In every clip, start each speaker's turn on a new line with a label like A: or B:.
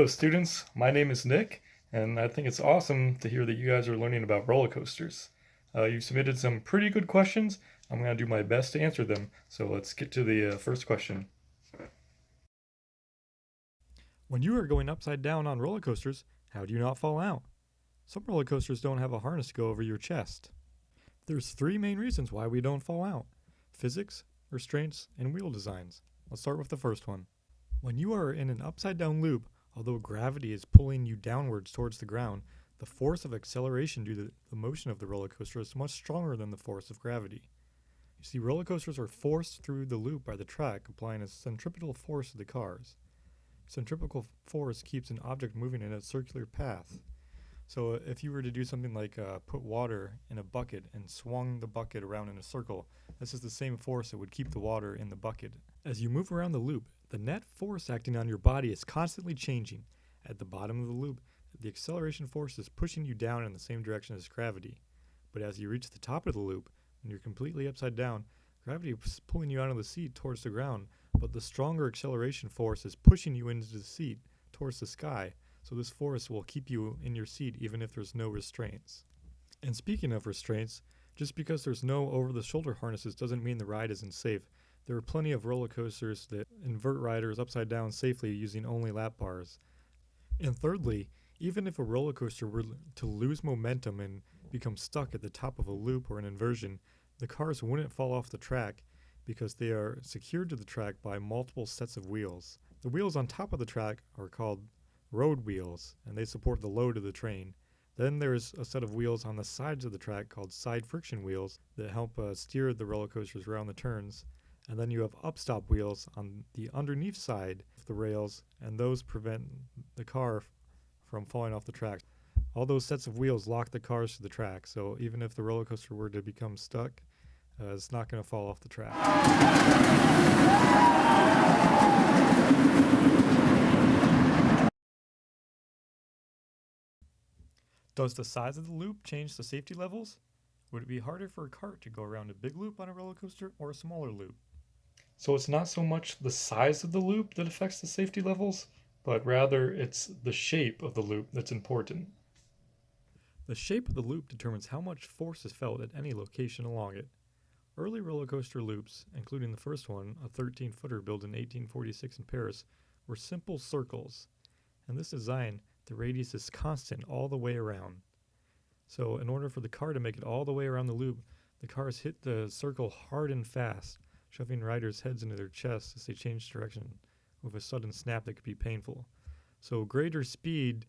A: Hello, students. My name is Nick, and I think it's awesome to hear that you guys are learning about roller coasters. You submitted some pretty good questions. I'm going to do my best to answer them. So let's get to the first question.
B: When you are going upside down on roller coasters, how do you not fall out? Some roller coasters don't have a harness to go over your chest. There's three main reasons why we don't fall out: physics, restraints, and wheel designs. Let's start with the first one. When you are in an upside down loop, although gravity is pulling you downwards towards the ground, the force of acceleration due to the motion of the roller coaster is much stronger than the force of gravity. You see, roller coasters are forced through the loop by the track, applying a centripetal force to the cars. Centripetal force keeps an object moving in a circular path. So if you were to do something like put water in a bucket and swung the bucket around in a circle, this is the same force that would keep the water in the bucket. As you move around the loop, the net force acting on your body is constantly changing. At the bottom of the loop, the acceleration force is pushing you down in the same direction as gravity. But as you reach the top of the loop, when you're completely upside down, gravity is pulling you out of the seat towards the ground, but the stronger acceleration force is pushing you into the seat towards the sky. So this force will keep you in your seat even if there's no restraints. And speaking of restraints, just because there's no over-the-shoulder harnesses doesn't mean the ride isn't safe. There are plenty of roller coasters that invert riders upside down safely using only lap bars. And thirdly, even if a roller coaster were to lose momentum and become stuck at the top of a loop or an inversion, the cars wouldn't fall off the track because they are secured to the track by multiple sets of wheels. The wheels on top of the track are called road wheels, and they support the load of the train. Then there's a set of wheels on the sides of the track called side friction wheels that help steer the roller coasters around the turns. And then you have upstop wheels on the underneath side of the rails, and those prevent the car from falling off the track. All those sets of wheels lock the cars to the track, so even if the roller coaster were to become stuck, it's not going to fall off the track. Does the size of the loop change the safety levels? Would it be harder for a cart to go around a big loop on a roller coaster or a smaller loop?
A: So it's not so much the size of the loop that affects the safety levels, but rather it's the shape of the loop that's important.
B: The shape of the loop determines how much force is felt at any location along it. Early roller coaster loops, including the first one, a 13-footer built in 1846 in Paris, were simple circles. In this design, the radius is constant all the way around. So in order for the car to make it all the way around the loop, the cars hit the circle hard and fast, shoving riders' heads into their chests as they change direction with a sudden snap that could be painful. So greater speed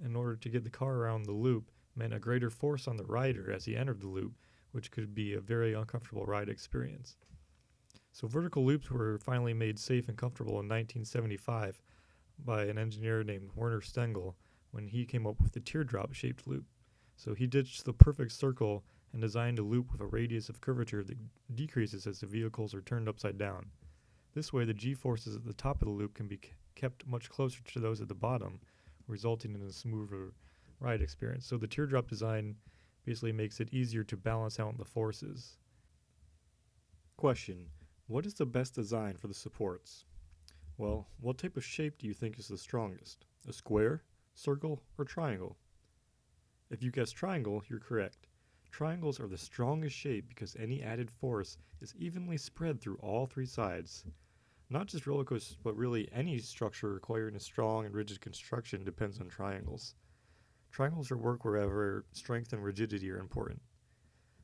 B: in order to get the car around the loop meant a greater force on the rider as he entered the loop, which could be a very uncomfortable ride experience. So vertical loops were finally made safe and comfortable in 1975 by an engineer named Werner Stengel when he came up with the teardrop-shaped loop. So he ditched the perfect circle and designed a loop with a radius of curvature that decreases as the vehicles are turned upside down. This way, the g-forces at the top of the loop can be kept much closer to those at the bottom, resulting in a smoother ride experience. So the teardrop design basically makes it easier to balance out the forces. Question: what is the best design for the supports? Well, what type of shape do you think is the strongest? A square, circle, or triangle? If you guessed triangle, you're correct. Triangles are the strongest shape because any added force is evenly spread through all three sides. Not just roller coasters, but really any structure requiring a strong and rigid construction depends on triangles. Triangles work wherever strength and rigidity are important.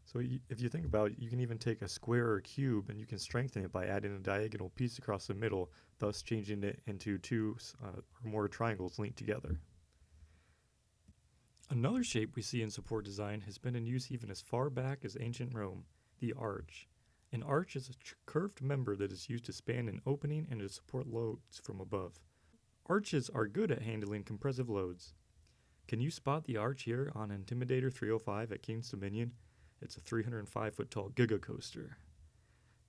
B: So if you think about it, you can even take a square or cube and you can strengthen it by adding a diagonal piece across the middle, thus changing it into two or more triangles linked together. Another shape we see in support design has been in use even as far back as ancient Rome: the arch. An arch is a curved member that is used to span an opening and to support loads from above. Arches are good at handling compressive loads. Can you spot the arch here on Intimidator 305 at King's Dominion? It's a 305-foot tall giga coaster.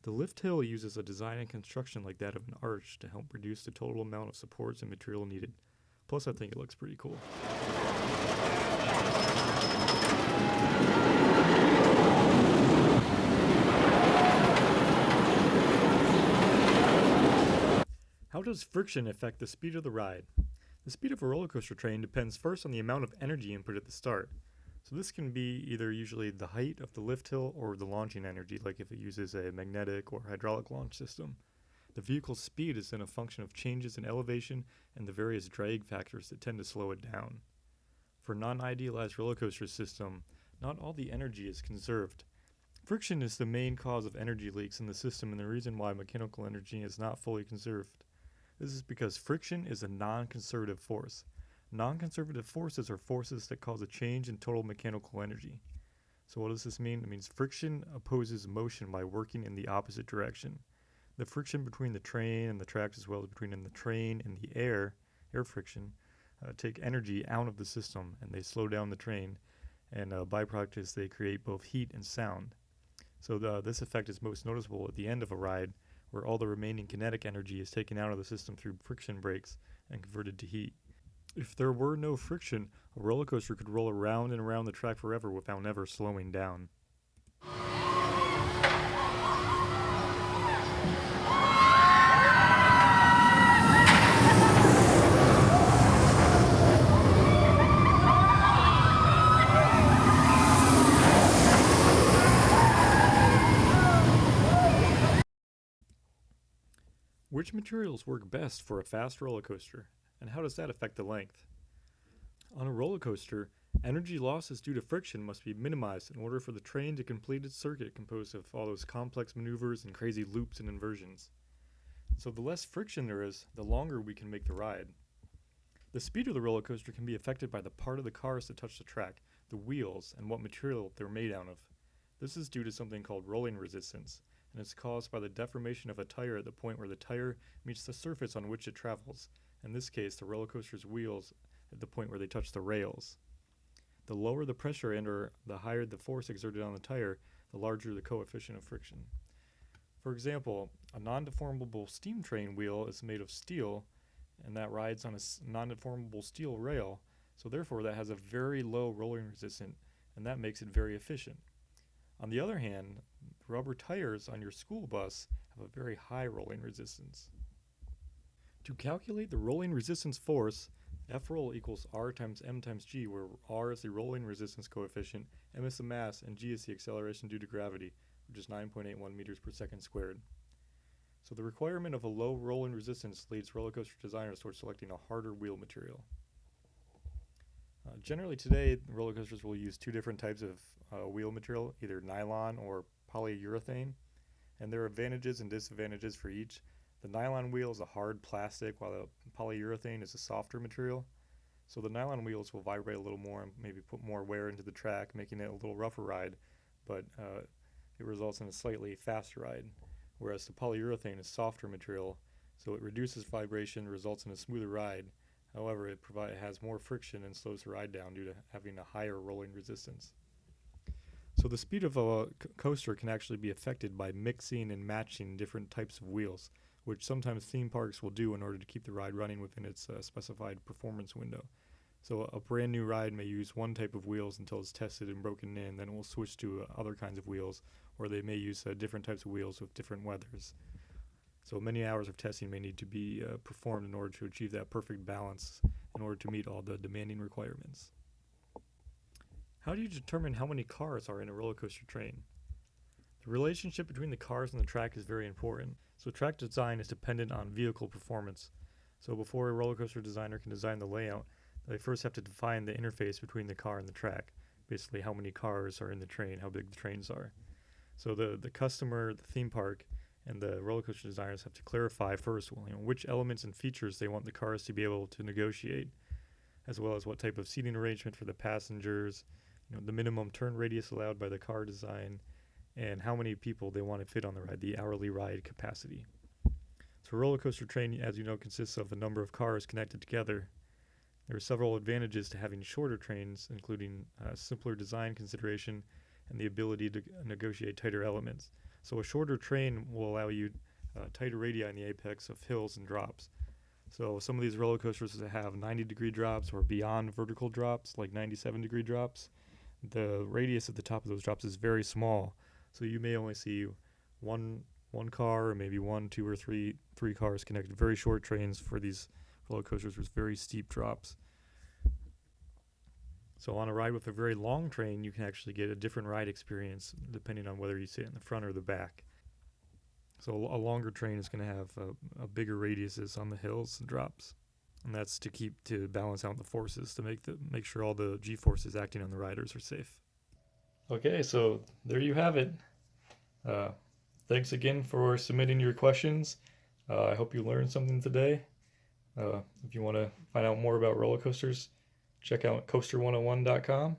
B: The lift hill uses a design and construction like that of an arch to help reduce the total amount of supports and material needed. Plus, I think it looks pretty cool. How does friction affect the speed of the ride? The speed of a roller coaster train depends first on the amount of energy input at the start. So this can be either usually the height of the lift hill or the launching energy, like if it uses a magnetic or hydraulic launch system. The vehicle's speed is then a function of changes in elevation and the various drag factors that tend to slow it down. For a non-idealized roller coaster system, not all the energy is conserved. Friction is the main cause of energy leaks in the system and the reason why mechanical energy is not fully conserved. This is because friction is a non-conservative force. Non-conservative forces are forces that cause a change in total mechanical energy. So what does this mean? It means friction opposes motion by working in the opposite direction. The friction between the train and the tracks, as well as between the train and the air friction, take energy out of the system and they slow down the train, and byproduct is they create both heat and sound. So this effect is most noticeable at the end of a ride, where all the remaining kinetic energy is taken out of the system through friction brakes and converted to heat. If there were no friction, a roller coaster could roll around and around the track forever without ever slowing down. Which materials work best for a fast roller coaster, and how does that affect the length? On a roller coaster, energy losses due to friction must be minimized in order for the train to complete its circuit composed of all those complex maneuvers and crazy loops and inversions. So the less friction there is, the longer we can make the ride. The speed of the roller coaster can be affected by the part of the cars that touch the track, the wheels, and what material they're made out of. This is due to something called rolling resistance, and it's caused by the deformation of a tire at the point where the tire meets the surface on which it travels, in this case the roller coaster's wheels at the point where they touch the rails. The lower the pressure and or the higher the force exerted on the tire, the larger the coefficient of friction. For example, a non-deformable steam train wheel is made of steel, and that rides on a non-deformable steel rail, so therefore that has a very low rolling resistance, and that makes it very efficient. On the other hand, rubber tires on your school bus have a very high rolling resistance. To calculate the rolling resistance force, F-roll equals R times M times G, where R is the rolling resistance coefficient, M is the mass, and G is the acceleration due to gravity, which is 9.81 meters per second squared. So the requirement of a low rolling resistance leads roller coaster designers towards selecting a harder wheel material. Generally today, roller coasters will use two different types of wheel material, either nylon or polyurethane, and there are advantages and disadvantages for each. The nylon wheel is a hard plastic, while the polyurethane is a softer material. So the nylon wheels will vibrate a little more and maybe put more wear into the track, making it a little rougher ride, but it results in a slightly faster ride. Whereas the polyurethane is softer material, so it reduces vibration, results in a smoother ride. However, it has more friction and slows the ride down due to having a higher rolling resistance. So the speed of a coaster can actually be affected by mixing and matching different types of wheels, which sometimes theme parks will do in order to keep the ride running within its specified performance window. So a brand new ride may use one type of wheels until it's tested and broken in, then it will switch to other kinds of wheels, or they may use different types of wheels with different weathers. So many hours of testing may need to be performed in order to achieve that perfect balance in order to meet all the demanding requirements. How do you determine how many cars are in a roller coaster train? The relationship between the cars and the track is very important. So track design is dependent on vehicle performance. So before a roller coaster designer can design the layout, they first have to define the interface between the car and the track. Basically how many cars are in the train, how big the trains are. So the customer, the theme park, and the roller coaster designers have to clarify first which elements and features they want the cars to be able to negotiate, as well as what type of seating arrangement for the passengers, the minimum turn radius allowed by the car design, and how many people they want to fit on the ride, the hourly ride capacity. So a roller coaster train, as you know, consists of a number of cars connected together. There are several advantages to having shorter trains, including simpler design consideration and the ability to negotiate tighter elements. So a shorter train will allow you tighter radii in the apex of hills and drops. So some of these roller coasters have 90-degree drops or beyond vertical drops, like 97-degree drops. The radius at the top of those drops is very small, so you may only see one car or maybe one, two, or three cars connected. Very short trains for these roller coasters with very steep drops. So on a ride with a very long train, you can actually get a different ride experience depending on whether you sit in the front or the back. So a longer train is going to have a bigger radiuses on the hills and drops, and that's to balance out the forces to make sure all the G forces acting on the riders are safe.
A: Okay, so there you have it. Thanks again for submitting your questions. I hope you learned something today. If you want to find out more about roller coasters, check out Coaster101.com.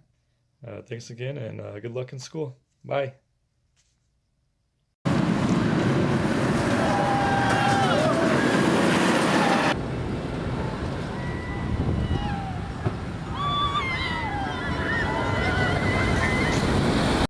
A: Thanks again, and good luck in school. Bye.